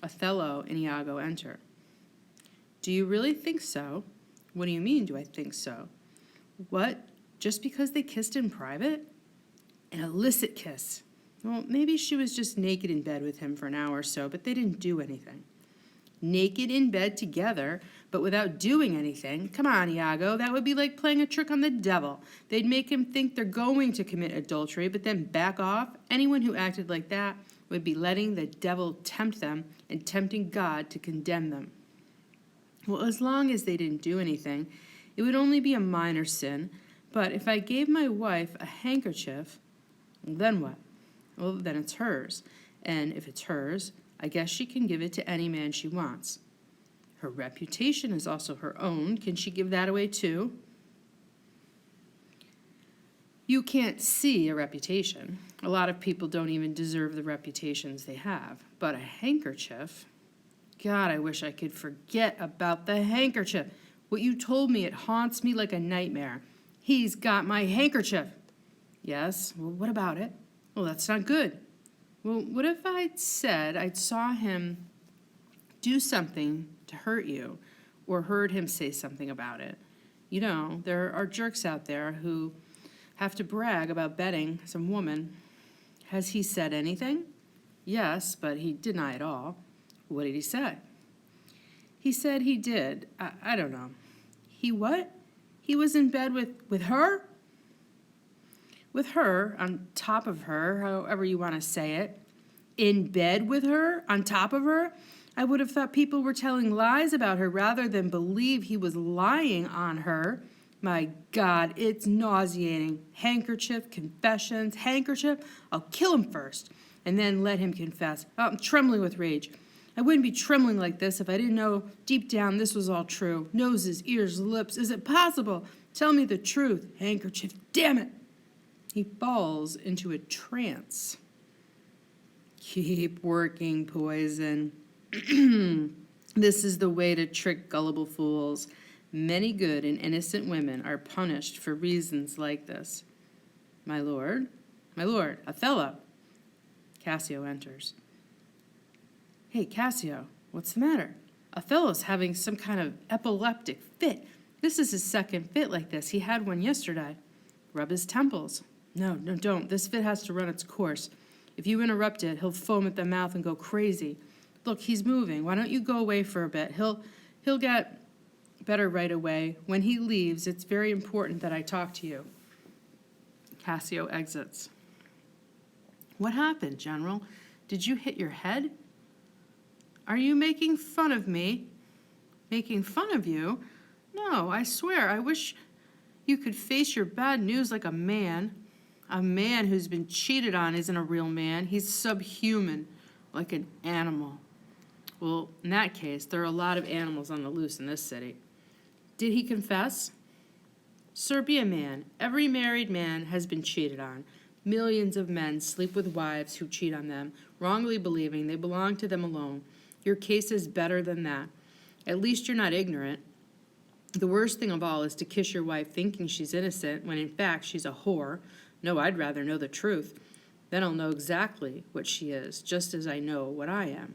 Othello and Iago enter. Do you really think so? What do you mean, do I think so? What? Just because they kissed in private? An illicit kiss. Well, maybe she was just naked in bed with him for an hour or so, but they didn't do anything. Naked in bed together, but without doing anything? Come on, Iago, that would be like playing a trick on the devil. They'd make him think they're going to commit adultery, but then back off. Anyone who acted like that would be letting the devil tempt them and tempting God to condemn them. Well, as long as they didn't do anything, it would only be a minor sin. But if I gave my wife a handkerchief, then what? Well, then it's hers. And if it's hers, I guess she can give it to any man she wants. Her reputation is also her own. Can she give that away too? You can't see a reputation. A lot of people don't even deserve the reputations they have. But a handkerchief? God, I wish I could forget about the handkerchief. What you told me, it haunts me like a nightmare. He's got my handkerchief. Yes, well, what about it? Well, that's not good. Well, what if I'd said I saw him do something to hurt you or heard him say something about it? You know, there are jerks out there who have to brag about betting some woman. Has he said anything? Yes, but he denied all. What did he say? He said he did. I don't know. He what? He was in bed with her? With her, on top of her, however you want to say it. In bed with her, on top of her? I would have thought people were telling lies about her rather than believe he was lying on her. My God, it's nauseating. Handkerchief, confessions, handkerchief. I'll kill him first and then let him confess. Oh, I'm trembling with rage. I wouldn't be trembling like this if I didn't know deep down this was all true. Noses, ears, lips. Is it possible? Tell me the truth. Handkerchief, damn it. He falls into a trance. Keep working, poison. This is the way to trick gullible fools. Many good and innocent women are punished for reasons like this. My lord, Othello. Cassio enters. Hey, Cassio, what's the matter? Othello's having some kind of epileptic fit. This is his second fit like this. He had one yesterday. Rub his temples. No, don't. This fit has to run its course. If you interrupt it, he'll foam at the mouth and go crazy. Look, he's moving. Why don't you go away for a bit? He'll get better right away. When he leaves, it's very important that I talk to you. Cassio exits. What happened, General? Did you hit your head? Are you making fun of me? Making fun of you? No, I swear, I wish you could face your bad news like a man. A man who's been cheated on isn't a real man. He's subhuman, like an animal. Well, in that case, there are a lot of animals on the loose in this city. Did he confess? Sir, be a man. Every married man has been cheated on. Millions of men sleep with wives who cheat on them, wrongly believing they belong to them alone. Your case is better than that. At least you're not ignorant. The worst thing of all is to kiss your wife thinking she's innocent when in fact she's a whore. No, I'd rather know the truth. Then I'll know exactly what she is, just as I know what I am.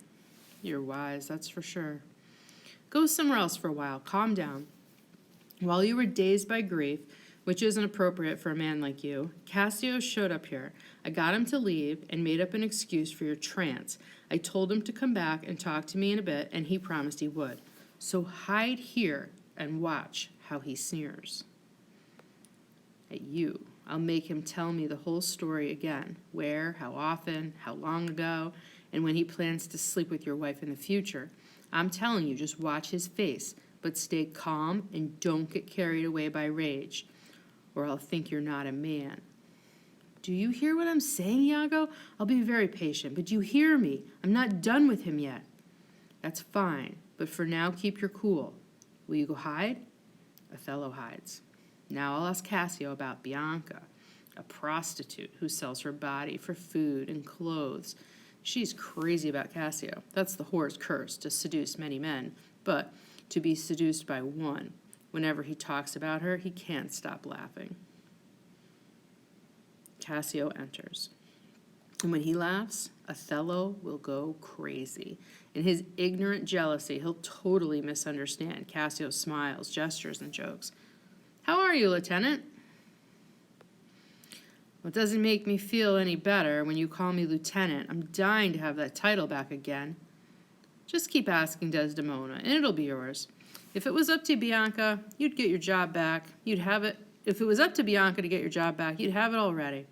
You're wise, that's for sure. Go somewhere else for a while. Calm down. While you were dazed by grief, which isn't appropriate for a man like you, Cassio showed up here. I got him to leave and made up an excuse for your trance. I told him to come back and talk to me in a bit, and he promised he would. So hide here and watch how he sneers. At you. I'll make him tell me the whole story again. Where, how often, how long ago, and when he plans to sleep with your wife in the future. I'm telling you, just watch his face, but stay calm and don't get carried away by rage, or I'll think you're not a man. Do you hear what I'm saying, Iago? I'll be very patient, but you hear me. I'm not done with him yet. That's fine, but for now, keep your cool. Will you go hide? Othello hides. Now I'll ask Cassio about Bianca, a prostitute who sells her body for food and clothes. She's crazy about Cassio. That's the whore's curse, to seduce many men, but to be seduced by one. Whenever he talks about her, he can't stop laughing. Cassio enters. And when he laughs, Othello will go crazy. In his ignorant jealousy, he'll totally misunderstand Cassio's smiles, gestures, and jokes. How are you, Lieutenant? Well, it doesn't make me feel any better when you call me Lieutenant. I'm dying to have that title back again. Just keep asking Desdemona, and it'll be yours. If it was up to Bianca, you'd get your job back. You'd have it. If it was up to Bianca to get your job back, you'd have it already.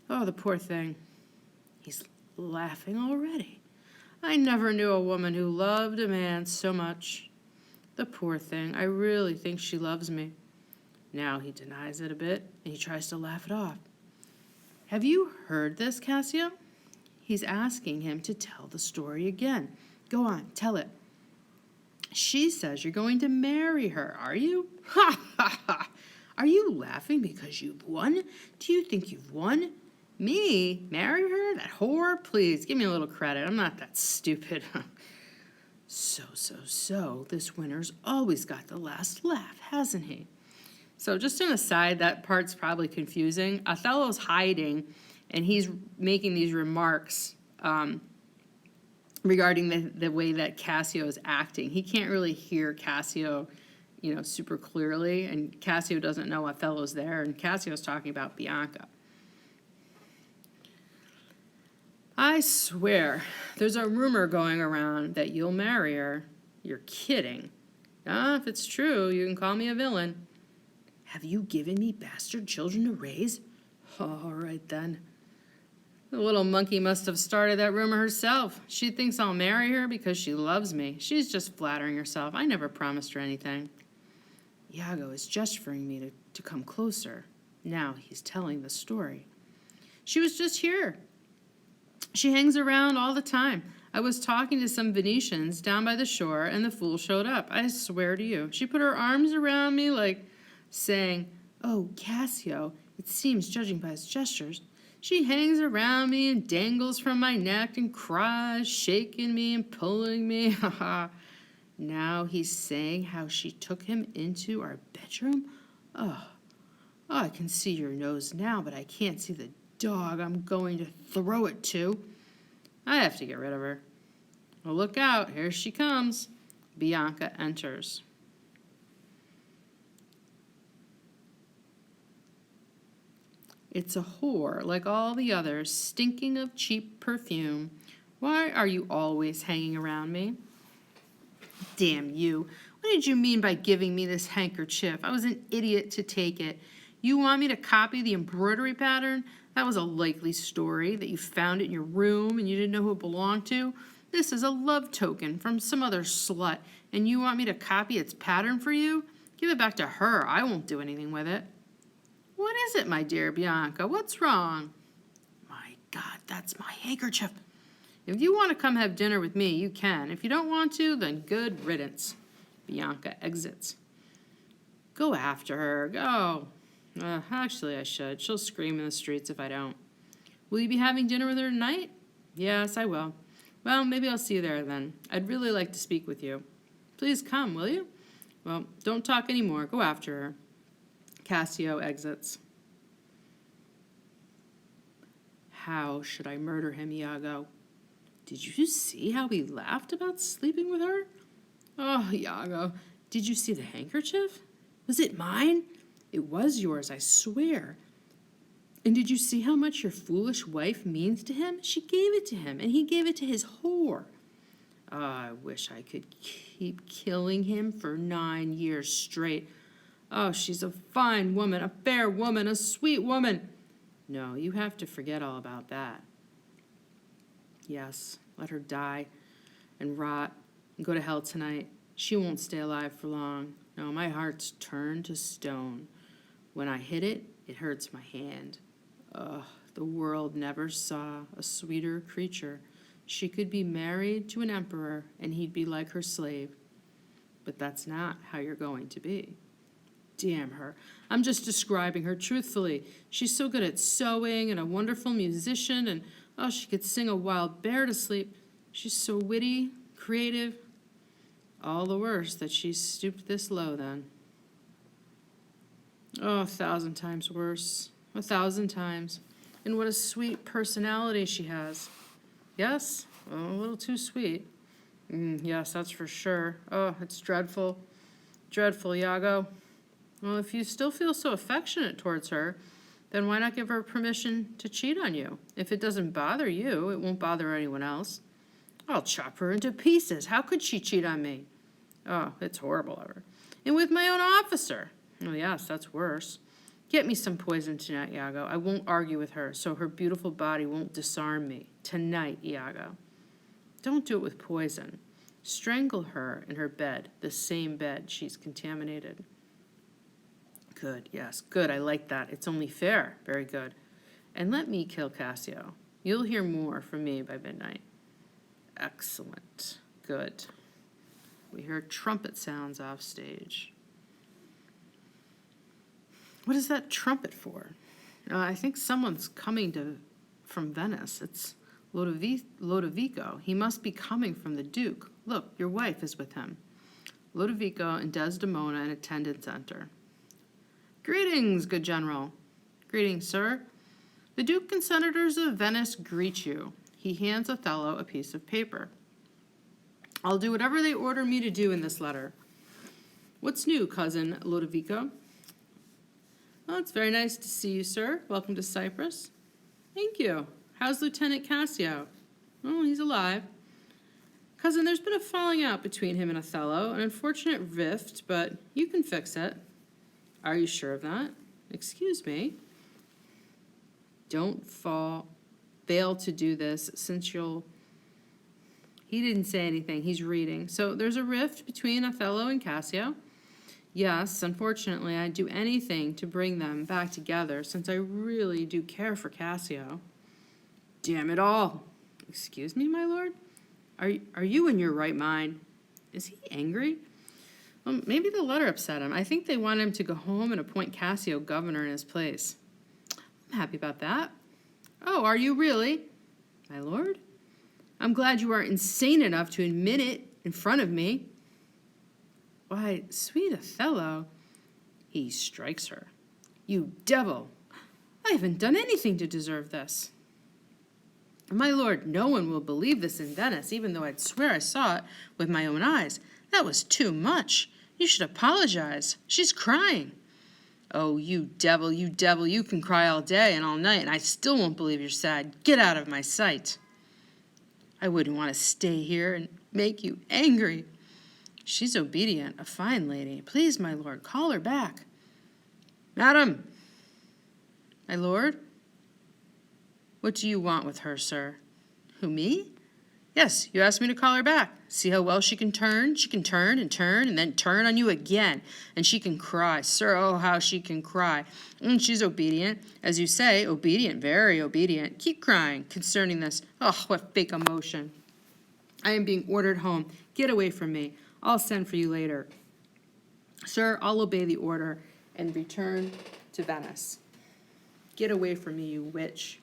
Oh, the poor thing. He's laughing already. I never knew a woman who loved a man so much. The poor thing. I really think she loves me. Now he denies it a bit, and he tries to laugh it off. Have you heard this, Cassio? He's asking him to tell the story again. Go on, tell it. She says you're going to marry her, are you? Ha, ha, ha. Are you laughing because you've won? Do you think you've won? Me? Marry her? That whore? Please, give me a little credit. I'm not that stupid. So, this winner's always got the last laugh, hasn't he? So just an aside, that part's probably confusing. Othello's hiding, and he's making these remarks regarding the way that Cassio is acting. He can't really hear Cassio, super clearly, and Cassio doesn't know Othello's there, and Cassio's talking about Bianca. I swear, there's a rumor going around that you'll marry her. You're kidding. If it's true, you can call me a villain. Have you given me bastard children to raise? All right, then. The little monkey must have started that rumor herself. She thinks I'll marry her because she loves me. She's just flattering herself. I never promised her anything. Iago is gesturing me to come closer. Now he's telling the story. She was just here. She hangs around all the time. I was talking to some Venetians down by the shore, and the fool showed up. I swear to you. She put her arms around me like saying, "Oh, Cassio," it seems, judging by his gestures. She hangs around me and dangles from my neck and cries, shaking me and pulling me. Now he's saying how she took him into our bedroom? Oh, I can see your nose now, but I can't see the dog I'm going to throw it to. I have to get rid of her. Well, look out, here she comes. Bianca enters. It's a whore like all the others, stinking of cheap perfume. Why are you always hanging around me? Damn you. What did you mean by giving me this handkerchief? I was an idiot to take it. You want me to copy the embroidery pattern? That was a likely story, that you found it in your room and you didn't know who it belonged to. This is a love token from some other slut, and you want me to copy its pattern for you? Give it back to her. I won't do anything with it. What is it, my dear Bianca? What's wrong? My God, that's my handkerchief. If you want to come have dinner with me, you can. If you don't want to, then good riddance. Bianca exits. Go after her. Go. Actually, I should. She'll scream in the streets if I don't. Will you be having dinner with her tonight? Yes, I will. Well, maybe I'll see you there then. I'd really like to speak with you. Please come, will you? Well, don't talk anymore. Go after her. Cassio exits. How should I murder him, Iago? Did you see how he laughed about sleeping with her? Oh, Iago, did you see the handkerchief? Was it mine? It was yours, I swear. And did you see how much your foolish wife means to him? She gave it to him, and he gave it to his whore. Oh, I wish I could keep killing him for 9 years straight. Oh, she's a fine woman, a fair woman, a sweet woman. No, you have to forget all about that. Yes, let her die and rot and go to hell tonight. She won't stay alive for long. No, my heart's turned to stone. When I hit it, it hurts my hand. Ugh, the world never saw a sweeter creature. She could be married to an emperor, and he'd be like her slave. But that's not how you're going to be. Damn her. I'm just describing her truthfully. She's so good at sewing and a wonderful musician, and she could sing a wild bear to sleep. She's so witty, creative. All the worse that she's stooped this low then. Oh, 1,000 times worse. 1,000 times. And what a sweet personality she has. Yes? Oh, a little too sweet. Yes, that's for sure. Oh, it's dreadful. Dreadful, Iago. Well, if you still feel so affectionate towards her, then why not give her permission to cheat on you? If it doesn't bother you, it won't bother anyone else. I'll chop her into pieces. How could she cheat on me? Oh, it's horrible of her. And with my own officer. Oh, yes, that's worse. Get me some poison tonight, Iago. I won't argue with her, so her beautiful body won't disarm me. Tonight, Iago. Don't do it with poison. Strangle her in her bed, the same bed she's contaminated. Good, yes, good, I like that. It's only fair. Very good. And let me kill Cassio. You'll hear more from me by midnight. Excellent. Good. We hear trumpet sounds off stage. What is that trumpet for? I think someone's coming from Venice. It's Lodovico. He must be coming from the Duke. Look, your wife is with him. Lodovico and Desdemona and attendants enter. Greetings, good general. Greetings, sir. The Duke and Senators of Venice greet you. He hands Othello a piece of paper. I'll do whatever they order me to do in this letter. What's new, cousin Lodovico? Well, it's very nice to see you, sir. Welcome to Cyprus. Thank you. How's Lieutenant Cassio? Oh, he's alive. Cousin, there's been a falling out between him and Othello, an unfortunate rift, but you can fix it. Are you sure of that? Excuse me. Don't fail to do this, since you'll... He didn't say anything. He's reading. So there's a rift between Othello and Cassio. Yes, unfortunately, I'd do anything to bring them back together, since I really do care for Cassio. Damn it all. Excuse me, my lord? Are you in your right mind? Is he angry? Well, maybe the letter upset him. I think they want him to go home and appoint Cassio governor in his place. I'm happy about that. Oh, are you really? My lord? I'm glad you are insane enough to admit it in front of me. Why, sweet Othello. He strikes her. You devil! I haven't done anything to deserve this. My lord, no one will believe this in Venice, even though I'd swear I saw it with my own eyes. That was too much. You should apologize. She's crying. Oh, you devil, you can cry all day and all night, and I still won't believe you're sad. Get out of my sight. I wouldn't want to stay here and make you angry. She's obedient, a fine lady. Please, my lord, call her back. Madam. My lord? What do you want with her, sir? Who, me? Yes, you asked me to call her back. See how well she can turn? She can turn and then turn on you again. And she can cry. Sir, oh, how she can cry. And she's obedient. As you say, obedient, very obedient. Keep crying concerning this. Oh, what fake emotion. I am being ordered home. Get away from me. I'll send for you later. Sir, I'll obey the order and return to Venice. Get away from me, you witch.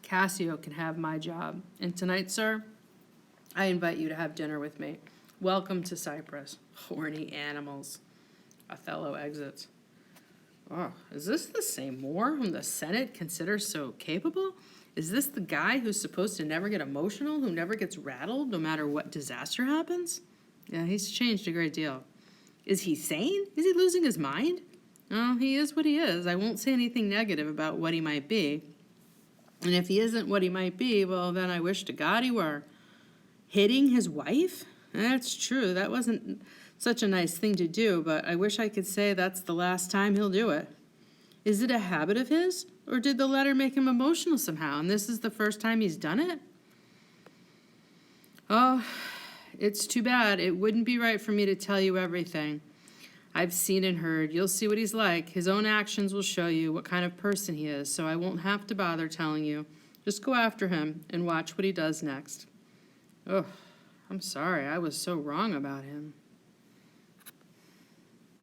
Cassio can have my job. And tonight, sir, I invite you to have dinner with me. Welcome to Cyprus. Horny animals. Othello exits. Oh, is this the same Moor whom the Senate considers so capable? Is this the guy who's supposed to never get emotional, who never gets rattled no matter what disaster happens? Yeah, he's changed a great deal. Is he sane? Is he losing his mind? Oh, he is what he is. I won't say anything negative about what he might be. And if he isn't what he might be, well, then I wish to God he were. Hitting his wife? That's true. That wasn't such a nice thing to do, but I wish I could say that's the last time he'll do it. Is it a habit of his? Or did the letter make him emotional somehow, and this is the first time he's done it? Oh, it's too bad. It wouldn't be right for me to tell you everything. I've seen and heard. You'll see what he's like. His own actions will show you what kind of person he is, so I won't have to bother telling you. Just go after him and watch what he does next. Oh, I'm sorry. I was so wrong about him.